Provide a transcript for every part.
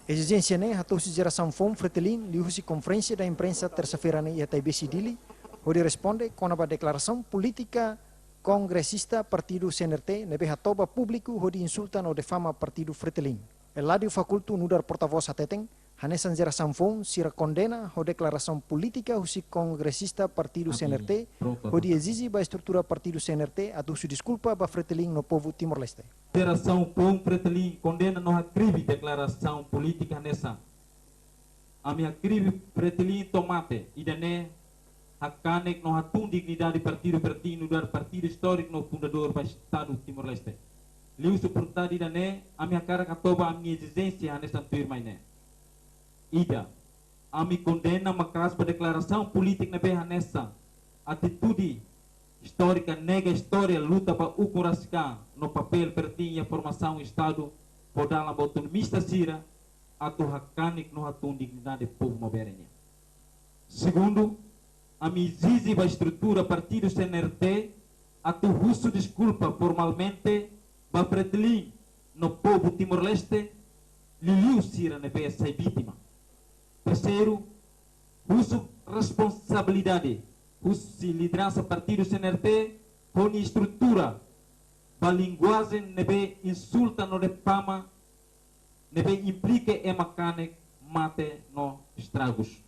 Exigência né hatou se geração fome fretelin liusi conferência da imprensa terça-feira né ia taibesi dili onde responde com a declaração política congressista partido CNRT nebe hatoba público onde insulta no defama partido fretelin. Eladio facultu nudar porta-voz hateteng hanesan geração fome sira condena a declaração política husi congressista partido CNRT onde exige ba estrutura partido CNRT atu su desculpa ba fretelin no povo Timor-Leste. Geração Pão Fretelin condena no acribe declaração política nessa. A minha acribe Fretelin tomate e dane hakanek no hatun dignidade partido dar partido histórico no fundador do Estado Timor-Leste. Liu suportadi dane a minha cara katoba a minha exigência nessa firma. Ida, a minha condena macas para declaração política na berra nessa atitude histórica nega história luta para o corascar no papel pertinha formação Estado por dar uma autonomista sira atau hakanik no hatun dignidade povo moderna. Segundo, a exige a estrutura partido CNRT atau russo desculpa formalmente para pretelin no povo Timor-Leste liu sira nebe essa vítima. Terceiro, russo responsabilidade se liderança partido CNRT com estrutura a linguagem nebe insulta no defama nebe implica e mecânico mate no estragos.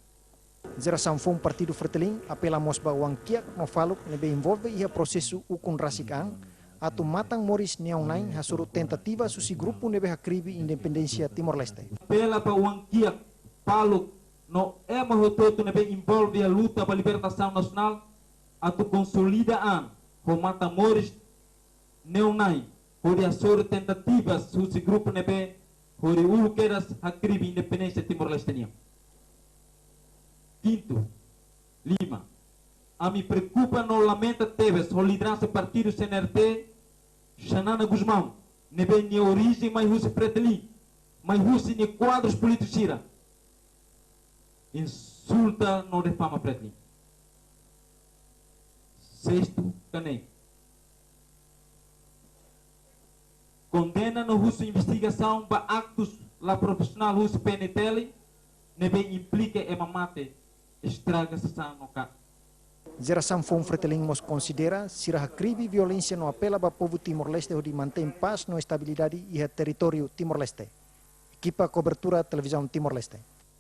Geração fome partido fretelin apela mosba wangkiak no faluk nebe envolve ia processo ukun rasikan atu matang moris neonai hasuru tentativa susi grupo nebe hakribi independência Timor-Leste. Apela para wangkiak faluk no é mahototo nebe envolve a luta para a libertação nacional atu consolidaan o matamoris neonai por asor tentativas susi grupo nebe por ulqueras hakribi independência Timor-Leste. Quinto, lima, a me preocupa no lamenta teves o liderança partido CNRT Xanana Guzmão nebe ne origem mais russo pretelin mais russo ne quadros políticos sira insulta no defama pretelin. Sexto, canem condena no russo investigação para actos la profissional russo PNTL nebe implica e mamate estraga sessão no caso. Geração fome fretelin mos considera sira hakribi violência no apela para povo Timor-Leste onde mantém paz no estabilidade e território Timor-Leste. Equipa cobertura televisão Timor-Leste.